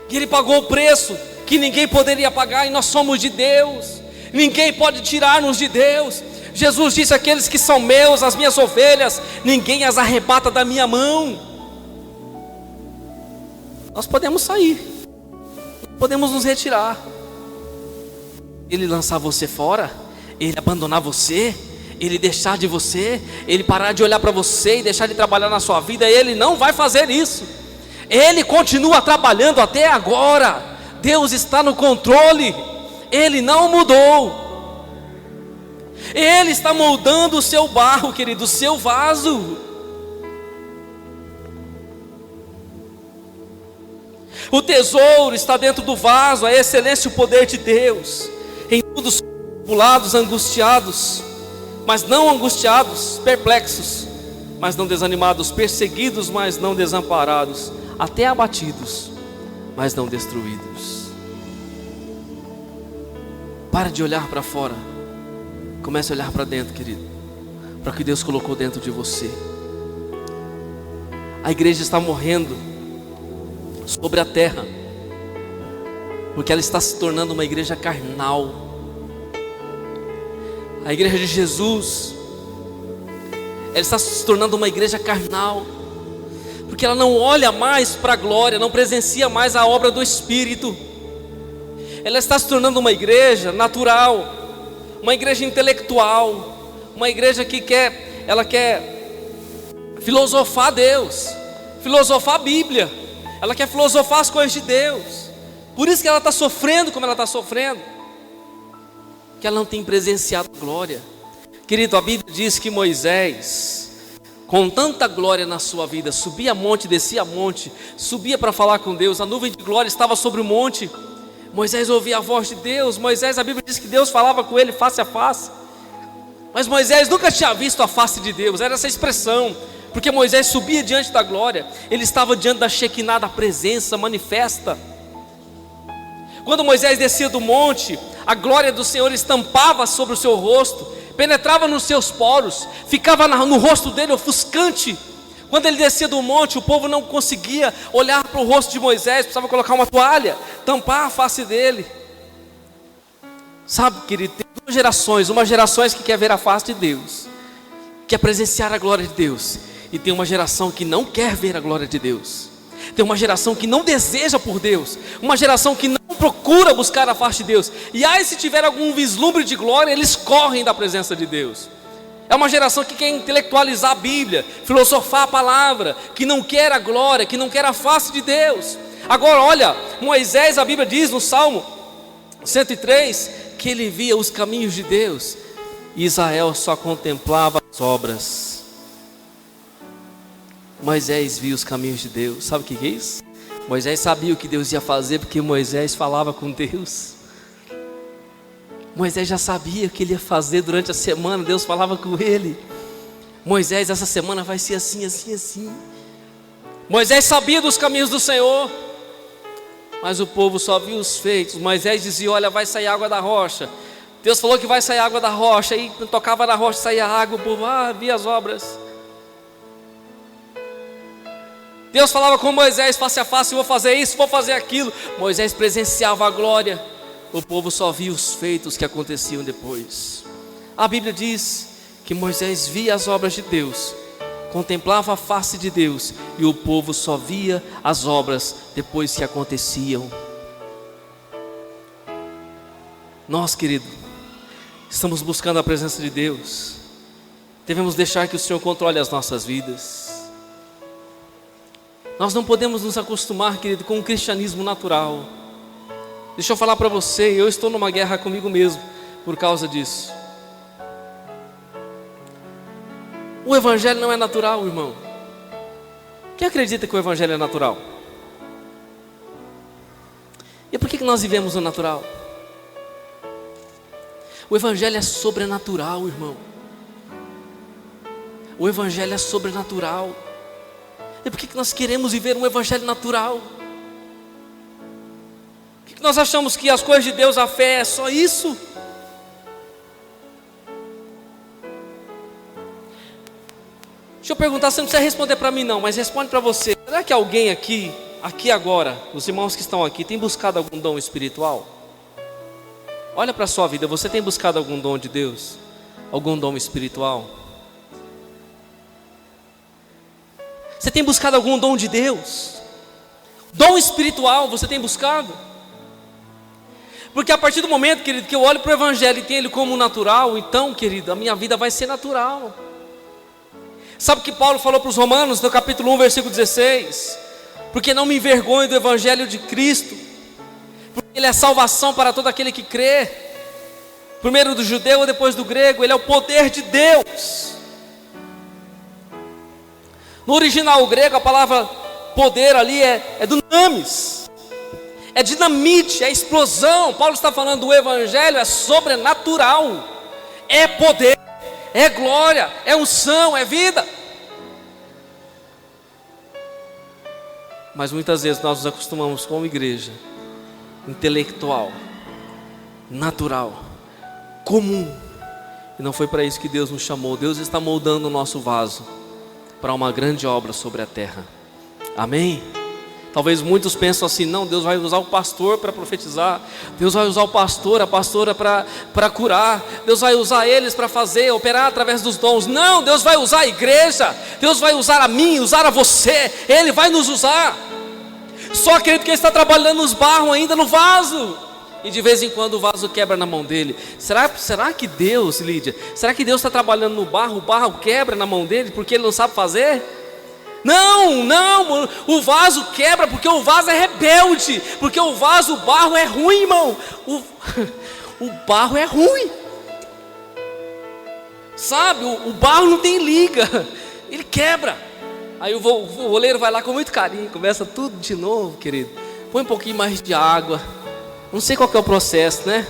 E Ele pagou o preço que ninguém poderia pagar, e nós somos de Deus. Ninguém pode tirar-nos de Deus. Jesus disse: aqueles que são meus, as minhas ovelhas, ninguém as arrebata da minha mão. Nós podemos sair, podemos nos retirar. Ele lançar você fora, Ele abandonar você, Ele deixar de você, Ele parar de olhar para você e deixar de trabalhar na sua vida, Ele não vai fazer isso. Ele continua trabalhando até agora. Deus está no controle, Ele não mudou. Ele está moldando o seu barro, querido, o seu vaso. O tesouro está dentro do vaso, a excelência e o poder de Deus. Em tudo somos tribulados, angustiados, mas não angustiados, perplexos, mas não desanimados, perseguidos, mas não desamparados, até abatidos, mas não destruídos. Para de olhar para fora, comece a olhar para dentro, querido, para o que Deus colocou dentro de você. A igreja está morrendo sobre a terra, porque ela está se tornando uma igreja carnal. A igreja de Jesus, ela está se tornando uma igreja carnal, porque ela não olha mais para a glória, não presencia mais a obra do Espírito. Ela está se tornando uma igreja natural, uma igreja intelectual, uma igreja que quer filosofar Deus, filosofar a Bíblia, ela quer filosofar as coisas de Deus. Por isso que ela está sofrendo como ela está sofrendo, que ela não tem presenciado a glória. Querido, a Bíblia diz que Moisés, com tanta glória na sua vida, subia monte, descia monte, subia para falar com Deus, a nuvem de glória estava sobre o monte. Moisés ouvia a voz de Deus. Moisés, a Bíblia diz que Deus falava com ele face a face, mas Moisés nunca tinha visto a face de Deus. Era essa expressão, porque Moisés subia diante da glória, ele estava diante da Shekinah, da presença manifesta. Quando Moisés descia do monte, a glória do Senhor estampava sobre o seu rosto, penetrava nos seus poros, ficava no rosto dele ofuscante. Quando ele descia do monte, o povo não conseguia olhar para o rosto de Moisés, precisava colocar uma toalha, tampar a face dele. Sabe, querido, tem duas gerações: uma geração que quer ver a face de Deus, quer presenciar a glória de Deus, e tem uma geração que não quer ver a glória de Deus. Tem uma geração que não deseja por Deus, uma geração que não procura buscar a face de Deus. E aí, se tiver algum vislumbre de glória, eles correm da presença de Deus. É uma geração que quer intelectualizar a Bíblia, filosofar a palavra, que não quer a glória, que não quer a face de Deus. Agora olha, Moisés, a Bíblia diz no Salmo 103, que ele via os caminhos de Deus, e Israel só contemplava as obras. Moisés via os caminhos de Deus. Sabe o que é isso? Moisés sabia o que Deus ia fazer, porque Moisés falava com Deus. Moisés já sabia o que ele ia fazer durante a semana, Deus falava com ele. Moisés, essa semana vai ser assim, assim, assim. Moisés sabia dos caminhos do Senhor, mas o povo só viu os feitos. Moisés dizia: olha, vai sair água da rocha. Deus falou que vai sair água da rocha, aí tocava na rocha, saía água, o povo via as obras. Deus falava com Moisés face a face: vou fazer isso, vou fazer aquilo. Moisés presenciava a glória, o povo só via os feitos que aconteciam depois. A Bíblia diz que Moisés via as obras de Deus, contemplava a face de Deus, e o povo só via as obras depois que aconteciam. Nós, querido, estamos buscando a presença de Deus, devemos deixar que o Senhor controle as nossas vidas. Nós não podemos nos acostumar, querido, com um cristianismo natural. Deixa eu falar para você, eu estou numa guerra comigo mesmo por causa disso. O Evangelho não é natural, irmão. Quem acredita que o Evangelho é natural? E por que nós vivemos no natural? O Evangelho é sobrenatural, irmão. O Evangelho é sobrenatural. E por que nós queremos viver um Evangelho natural? Por que nós achamos que as coisas de Deus, a fé é só isso? Deixa eu perguntar, você não precisa responder para mim não, mas responde para você. Será que alguém aqui agora, os irmãos que estão aqui, tem buscado algum dom espiritual? Olha para a sua vida, você tem buscado algum dom de Deus? Algum dom espiritual? Você tem buscado algum dom de Deus? Dom espiritual você tem buscado? Porque a partir do momento, querido, que eu olho para o Evangelho e tenho ele como natural, então, querido, a minha vida vai ser natural. Sabe o que Paulo falou para os Romanos no capítulo 1, versículo 16? Porque não me envergonho do Evangelho de Cristo, porque ele é salvação para todo aquele que crê, primeiro do judeu e depois do grego. Ele é o poder de Deus. No original grego, a palavra poder ali é dunamis, é dinamite, é explosão. Paulo está falando do Evangelho, é sobrenatural, é poder, é glória, é unção, é vida. Mas muitas vezes nós nos acostumamos com uma igreja intelectual, natural, comum, e não foi para isso que Deus nos chamou. Deus está moldando o nosso vaso para uma grande obra sobre a terra. Amém? Talvez muitos pensam assim: não, Deus vai usar o pastor para profetizar, Deus vai usar o pastor, a pastora para curar, Deus vai usar eles para fazer, operar através dos dons. Não, Deus vai usar a igreja, Deus vai usar a mim, usar a você, Ele vai nos usar. Só acredito que Ele está trabalhando nos barros ainda no vaso, e de vez em quando o vaso quebra na mão dele. Será que Deus, Lídia, será que Deus está trabalhando no barro, o barro quebra na mão dele porque Ele não sabe fazer? Não, o vaso quebra porque o vaso é rebelde, porque o barro é ruim, irmão. O barro é ruim, sabe, o barro não tem liga, ele quebra. Aí o oleiro vai lá com muito carinho, começa tudo de novo, querido. Põe um pouquinho mais de água. Não sei qual que é o processo, né?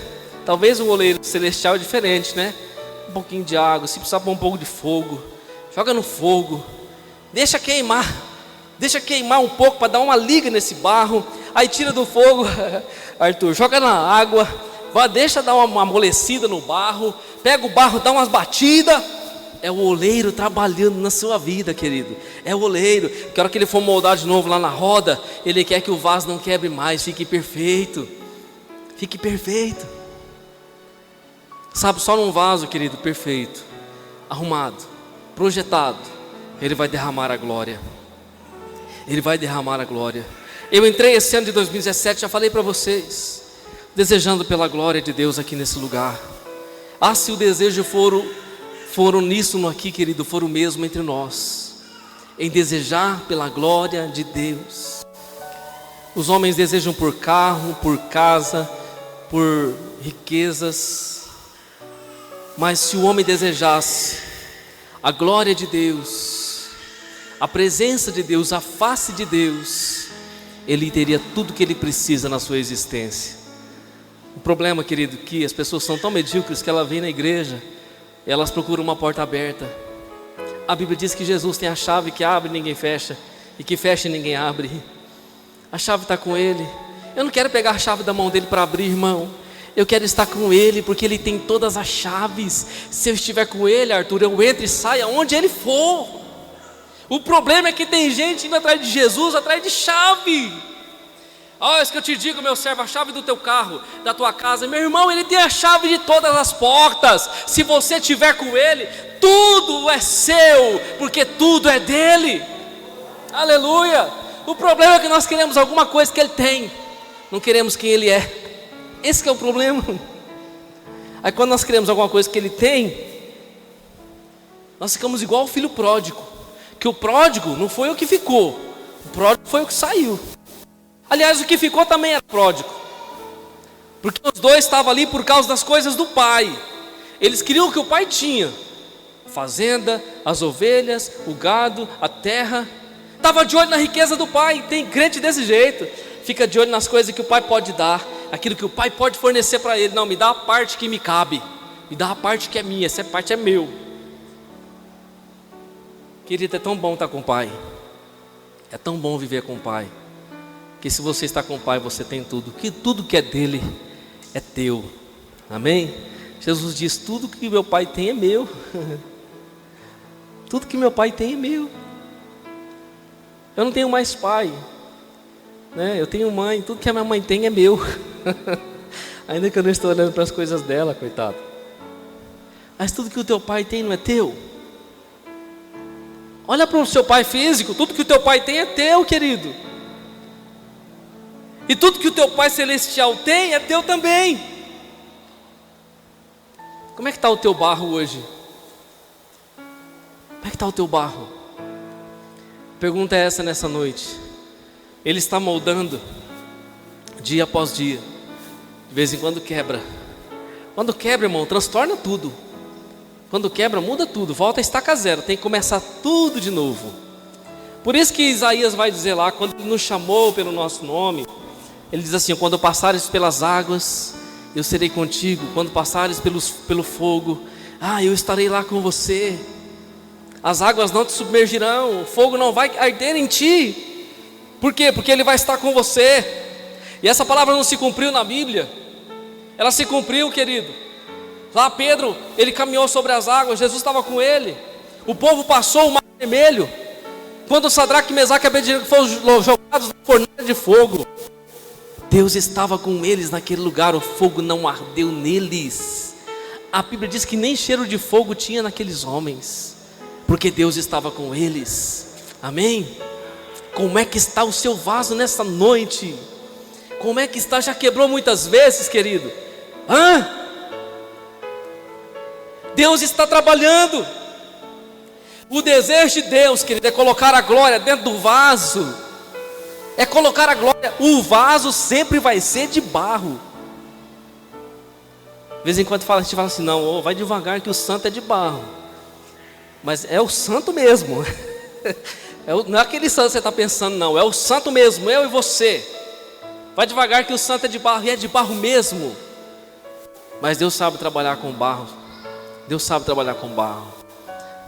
Talvez o oleiro celestial é diferente, né? Um pouquinho de água, se precisar pôr um pouco de fogo, joga no fogo, deixa queimar um pouco para dar uma liga nesse barro. Aí tira do fogo, Arthur, joga na água, deixa dar uma amolecida no barro, pega o barro, dá umas batidas. É o oleiro trabalhando na sua vida, querido. É o oleiro, que a hora que ele for moldar de novo lá na roda, ele quer que o vaso não quebre mais, fique perfeito. Fique perfeito. Sabe, só num vaso, querido, perfeito, arrumado, projetado, ele vai derramar a glória. Ele vai derramar a glória. Eu entrei esse ano de 2017, já falei para vocês, desejando pela glória de Deus aqui nesse lugar. Ah, se o desejo for uníssono aqui, querido, for o mesmo entre nós, em desejar pela glória de Deus. Os homens desejam por carro, por casa, por riquezas, mas se o homem desejasse a glória de Deus, a presença de Deus, a face de Deus, ele teria tudo que ele precisa na sua existência. O problema, querido, é que as pessoas são tão medíocres que elas vêm na igreja, elas procuram uma porta aberta. A Bíblia diz que Jesus tem a chave que abre e ninguém fecha, e que fecha e ninguém abre. A chave está com Ele. Eu não quero pegar a chave da mão dele para abrir, irmão. Eu quero estar com Ele, porque Ele tem todas as chaves. Se eu estiver com Ele, Arthur, eu entro e saio aonde Ele for. O problema é que tem gente indo atrás de Jesus, atrás de chave. Olha isso que eu te digo, meu servo, a chave do teu carro, da tua casa. Meu irmão, Ele tem a chave de todas as portas. Se você estiver com Ele, tudo é seu, porque tudo é dele. Aleluia. O problema é que nós queremos alguma coisa que Ele tem, não queremos quem Ele é. Esse que é o problema. Aí quando nós queremos alguma coisa que Ele tem, nós ficamos igual o filho pródigo. Que o pródigo não foi o que ficou, o pródigo foi o que saiu. Aliás, o que ficou também era pródigo, porque os dois estavam ali por causa das coisas do pai. Eles queriam o que o pai tinha: a fazenda, as ovelhas, o gado, a terra. Estava de olho na riqueza do pai. Tem crente desse jeito, fica de olho nas coisas que o pai pode dar, aquilo que o pai pode fornecer para ele. Não, me dá a parte que me cabe, me dá a parte que é minha, essa parte é meu. Querido, é tão bom estar com o pai, é tão bom viver com o pai, que se você está com o pai, você tem tudo, que tudo que é dele é teu. Amém? Jesus diz: tudo que meu pai tem é meu. Tudo que meu pai tem é meu. Eu não tenho mais pai, né? Eu tenho mãe, tudo que a minha mãe tem é meu. Ainda que eu não estou olhando para as coisas dela, coitado. Mas tudo que o teu pai tem não é teu? Olha para o seu pai físico, tudo que o teu pai tem é teu, querido. E tudo que o teu pai celestial tem é teu também. Como é que está o teu barro hoje? Como é que está o teu barro? A pergunta é essa nessa noite. Ele está moldando dia após dia. De vez em quando quebra. Quando quebra, irmão, transtorna tudo. Quando quebra, muda tudo, volta a estaca zero, tem que começar tudo de novo. Por isso que Isaías vai dizer lá, quando Ele nos chamou pelo nosso nome, Ele diz assim: quando passares pelas águas, eu serei contigo. Quando passares pelo fogo, eu estarei lá com você. As águas não te submergirão, o fogo não vai arder em ti. Por quê? Porque Ele vai estar com você. E essa palavra não se cumpriu na Bíblia, ela se cumpriu, querido. Lá Pedro, ele caminhou sobre as águas, Jesus estava com ele. O povo passou o mar vermelho. Quando Sadraque, Mesaque e Abednego foram jogados na fornalha de fogo, Deus estava com eles naquele lugar. O fogo não ardeu neles. A Bíblia diz que nem cheiro de fogo tinha naqueles homens, porque Deus estava com eles. Amém? Como é que está o seu vaso nessa noite? Como é que está? Já quebrou muitas vezes, querido? Deus está trabalhando. O desejo de Deus, querido, é colocar a glória dentro do vaso. É colocar a glória. O vaso sempre vai ser de barro. De vez em quando a gente fala assim: não, vai devagar que o santo é de barro. Mas é o santo mesmo. Não é aquele santo que você está pensando, não. É o santo mesmo, eu e você. Vai devagar que o santo é de barro. E é de barro mesmo. Mas Deus sabe trabalhar com barro. Deus sabe trabalhar com barro,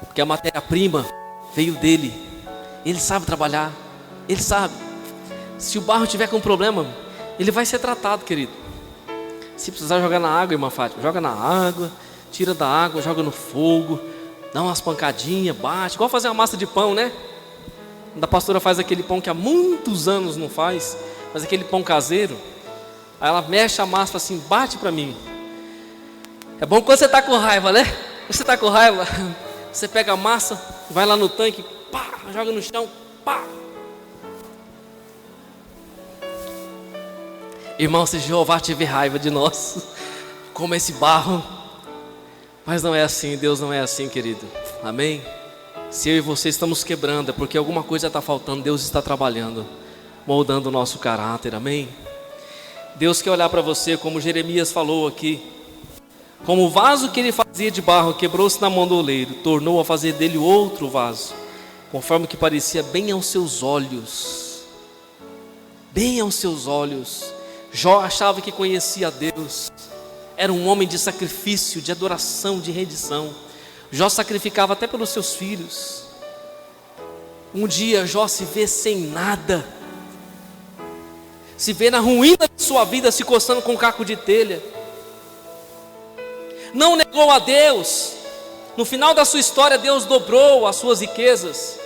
porque a matéria-prima veio dele. Ele sabe trabalhar, ele sabe. Se o barro tiver com problema, ele vai ser tratado, querido. Se precisar jogar na água, irmã Fátima, joga na água, tira da água, joga no fogo, dá umas pancadinhas, bate, igual fazer uma massa de pão, né? A pastora faz aquele pão que há muitos anos não faz aquele pão caseiro. Aí ela mexe a massa assim, bate para mim. É bom quando você está com raiva, né? Quando você está com raiva, você pega a massa, vai lá no tanque, pá, joga no chão, pá. Irmão, se Jeová tiver raiva de nós, como esse barro. Mas não é assim, Deus não é assim, querido. Amém? Se eu e você estamos quebrando, é porque alguma coisa está faltando. Deus está trabalhando, moldando o nosso caráter, amém? Deus quer olhar para você como Jeremias falou aqui. Como o vaso que ele fazia de barro quebrou-se na mão do oleiro, tornou a fazer dele outro vaso, conforme que parecia bem aos seus olhos. Bem aos seus olhos. Jó achava que conhecia a Deus. Era um homem de sacrifício, de adoração, de rendição. Jó sacrificava até pelos seus filhos. Um dia Jó se vê sem nada, se vê na ruína de sua vida, se coçando com um caco de telha. Não negou a Deus. No final da sua história, Deus dobrou as suas riquezas.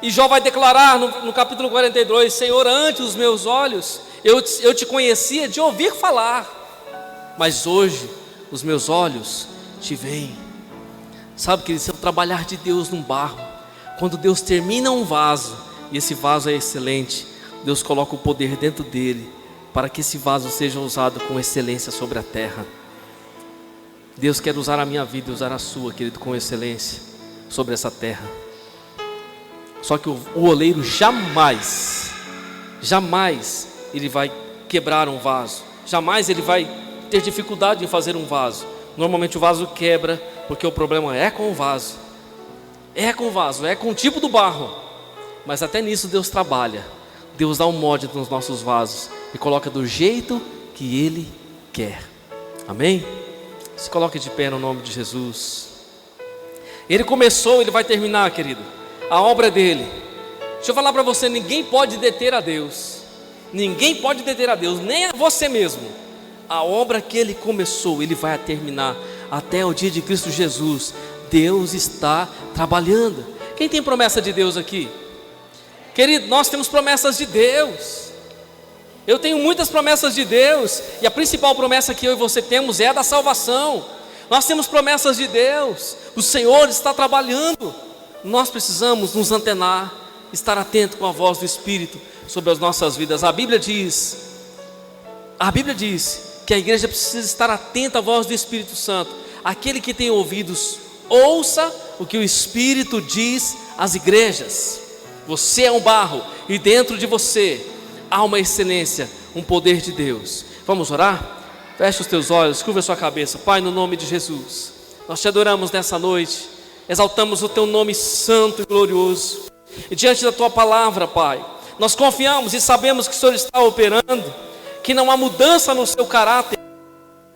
E Jó vai declarar no capítulo 42: Senhor, ante os meus olhos eu te conhecia de ouvir falar, mas hoje os meus olhos te veem. Sabe, querido, esse é o trabalhar de Deus num barro. Quando Deus termina um vaso, e esse vaso é excelente, Deus coloca o poder dentro dele, para que esse vaso seja usado com excelência sobre a terra. Deus quer usar a minha vida e usar a sua, querido, com excelência sobre essa terra. Só que o oleiro jamais ele vai quebrar um vaso. Jamais ele vai ter dificuldade em fazer um vaso. Normalmente o vaso quebra, porque o problema é com o vaso. É com o vaso, é com o tipo do barro. Mas até nisso Deus trabalha. Deus dá um molde nos nossos vasos e coloca do jeito que Ele quer. Amém? Se coloque de pé no nome de Jesus. Ele começou, Ele vai terminar, querido. A obra é dele. Deixa eu falar para você, ninguém pode deter a Deus. Ninguém pode deter a Deus, nem a você mesmo. A obra que Ele começou, Ele vai terminar até o dia de Cristo Jesus. Deus está trabalhando. Quem tem promessa de Deus aqui? Querido, nós temos promessas de Deus. Eu tenho muitas promessas de Deus, e a principal promessa que eu e você temos é a da salvação. Nós temos promessas de Deus. O Senhor está trabalhando. Nós precisamos nos antenar, estar atento com a voz do Espírito sobre as nossas vidas. A Bíblia diz que a igreja precisa estar atenta à voz do Espírito Santo. Aquele que tem ouvidos, ouça o que o Espírito diz às igrejas. Você é um barro, e dentro de você há uma excelência, um poder de Deus. Vamos orar? Feche os teus olhos, curva a sua cabeça. Pai, no nome de Jesus, nós te adoramos nessa noite, exaltamos o teu nome santo e glorioso, e diante da tua palavra, Pai, nós confiamos e sabemos que o Senhor está operando, que não há mudança no seu caráter,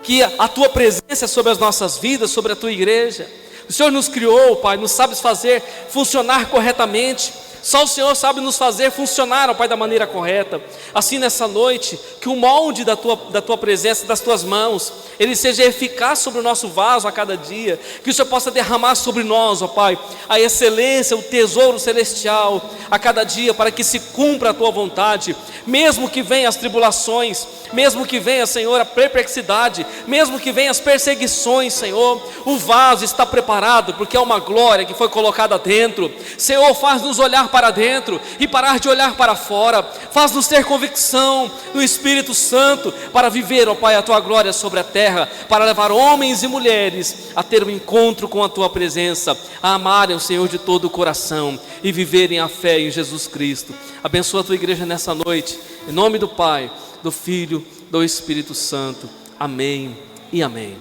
que a tua presença é sobre as nossas vidas, sobre a tua igreja. O Senhor nos criou, Pai, nos sabe fazer funcionar corretamente. Só o Senhor sabe nos fazer funcionar, ó Pai, da maneira correta. Assim nessa noite, que o molde da tua presença, das tuas mãos, ele seja eficaz sobre o nosso vaso a cada dia. Que o Senhor possa derramar sobre nós, ó Pai, a excelência, o tesouro celestial a cada dia, para que se cumpra a tua vontade. Mesmo que venham as tribulações, mesmo que venha, Senhor, a perplexidade, mesmo que venham as perseguições, Senhor, o vaso está preparado, porque é uma glória que foi colocada dentro. Senhor, faz-nos olhar para dentro e parar de olhar para fora. Faz-nos ter convicção no Espírito Santo para viver, ó Pai, a tua glória sobre a terra, para levar homens e mulheres a ter um encontro com a tua presença, a amarem o Senhor de todo o coração e viverem a fé em Jesus Cristo. Abençoa a tua igreja nessa noite, em nome do Pai, do Filho, do Espírito Santo. Amém e amém.